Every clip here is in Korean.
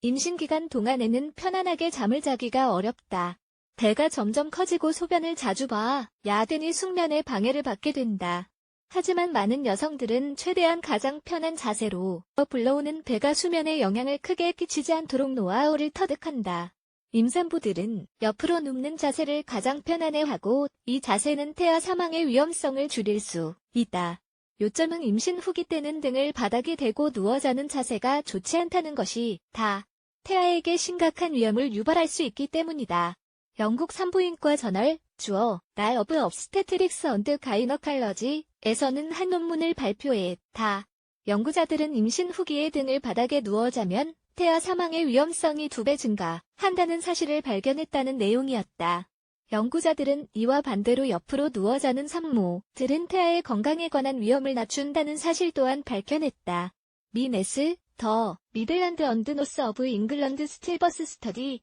임신 기간 동안에는 편안하게 잠을 자기가 어렵다. 배가 점점 커지고 소변을 자주 봐 야든이 숙면에 방해를 받게 된다. 하지만 많은 여성들은 최대한 가장 편한 자세로 불러오는 배가 수면에 영향을 크게 끼치지 않도록 노하우를 터득한다. 임산부들은 옆으로 눕는 자세를 가장 편안해하고 이 자세는 태아 사망의 위험성을 줄일 수 있다. 요점은 임신 후기 때는 등을 바닥에 대고 누워 자는 자세가 좋지 않다는 것이 다 태아에게 심각한 위험을 유발할 수 있기 때문이다. 영국 산부인과 저널 주어널 오브 obstetrics and gynecology에서는 한 논문을 발표했다. 연구자들은 임신 후기에 등을 바닥에 누워 자면 태아 사망의 위험성이 2배 증가한다는 사실을 발견했다는 내용이었다. 연구자들은 이와 반대로 옆으로 누워 자는 산모들은 태아의 건강에 관한 위험을 낮춘다는 사실 또한 밝혀냈다. 미네스 더 미들랜드 언드 노스 오브 잉글랜드 스틸버스 스터디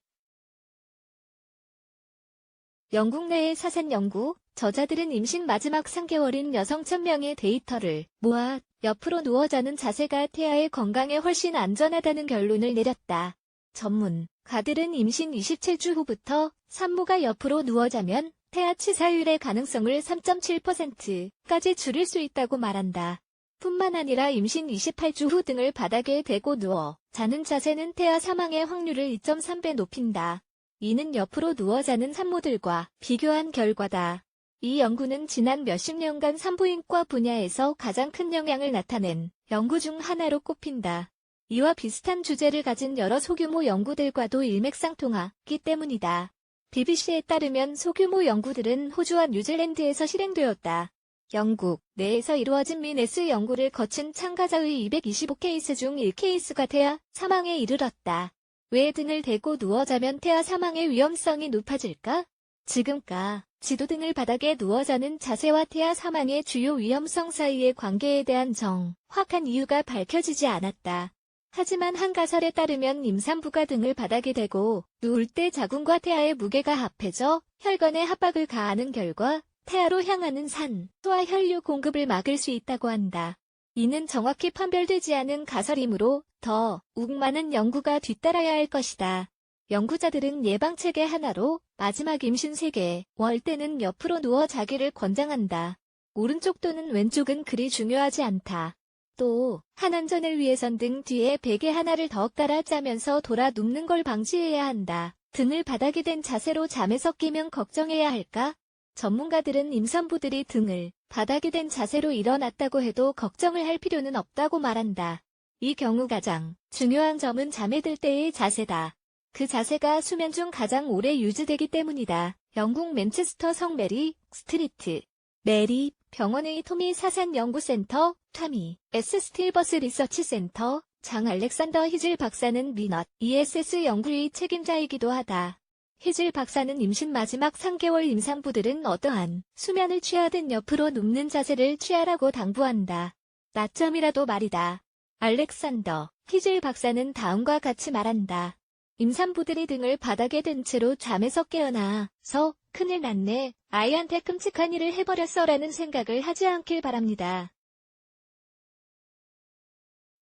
영국 내의 사산 연구, 저자들은 임신 마지막 3개월인 여성 1000명의 데이터를 모아 옆으로 누워 자는 자세가 태아의 건강에 훨씬 안전하다는 결론을 내렸다. 전문가들은 임신 27주 후부터 산모가 옆으로 누워 자면 태아 치사율의 가능성을 3.7%까지 줄일 수 있다고 말한다. 뿐만 아니라 임신 28주 후 등을 바닥에 대고 누워 자는 자세는 태아 사망의 확률을 2.3배 높인다. 이는 옆으로 누워 자는 산모들과 비교한 결과다. 이 연구는 지난 몇십 년간 산부인과 분야에서 가장 큰 영향을 나타낸 연구 중 하나로 꼽힌다. 이와 비슷한 주제를 가진 여러 소규모 연구들과도 일맥상통하기 때문이다. BBC에 따르면 소규모 연구들은 호주와 뉴질랜드에서 실행되었다. 영국 내에서 이루어진 미네스 연구를 거친 참가자의 225케이스 중 1케이스가 태아 사망에 이르렀다. 왜 등을 대고 누워 자면 태아 사망의 위험성이 높아질까? 지금까지도 등을 바닥에 누워 자는 자세와 태아 사망의 주요 위험성 사이의 관계에 대한 정확한 이유가 밝혀지지 않았다. 하지만 한 가설에 따르면 임산부가 등을 바닥에 대고 누울 때 자궁과 태아의 무게가 합해져 혈관에 압박을 가하는 결과 태아로 향하는 산소와 혈류 공급을 막을 수 있다고 한다. 이는 정확히 판별되지 않은 가설이므로 더욱 많은 연구가 뒤따라야 할 것이다. 연구자들은 예방체계 하나로 마지막 임신 3개월 때는 옆으로 누워 자기를 권장한다. 오른쪽 또는 왼쪽은 그리 중요하지 않다. 또 한안전을 위해선 등 뒤에 베개 하나를 더 깔아 짜면서 돌아 눕는 걸 방지해야 한다. 등을 바닥에 댄 자세로 잠에서 깨면 걱정해야 할까? 전문가들은 임산부들이 등을 바닥에 댄 자세로 일어났다고 해도 걱정을 할 필요는 없다고 말한다. 이 경우 가장 중요한 점은 잠에 들 때의 자세다. 그 자세가 수면 중 가장 오래 유지되기 때문이다. 영국 맨체스터 성 메리 스트리트 메리 병원의 토미 사산 연구센터 타미 S 스틸버스 리서치 센터 장 알렉산더 히즐 박사는 미넛 ESS 연구의 책임자이기도 하다. 히즐 박사는 임신 마지막 3개월 임산부들은 어떠한 수면을 취하든 옆으로 눕는 자세를 취하라고 당부한다. 낮잠이라도 말이다. 알렉산더 히즐 박사는 다음과 같이 말한다. 임산부들이 등을 바닥에 댄 채로 잠에서 깨어나서 큰일 났네. 아이한테 끔찍한 일을 해버렸어라는 생각을 하지 않길 바랍니다.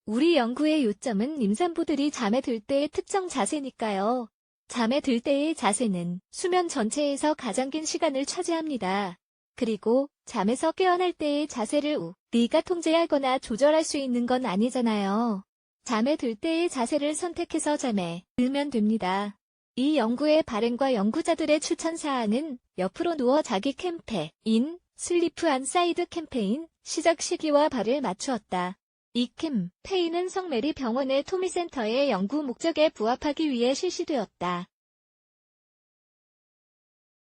우리 연구의 요점은 임산부들이 잠에 들 때의 특정 자세니까요. 잠에 들 때의 자세는 수면 전체에서 가장 긴 시간을 차지합니다. 그리고 잠에서 깨어날 때의 자세를 우리가 통제하거나 조절할 수 있는 건 아니잖아요. 잠에 들 때의 자세를 선택해서 잠에 들면 됩니다. 이 연구의 발행과 연구자들의 추천사항은 옆으로 누워 자기 캠페인, 슬리프 안 사이드 캠페인, 시작 시기와 발을 맞추었다. 이 캠페인은 성 메리 병원의 토미 센터의 연구 목적에 부합하기 위해 실시되었다.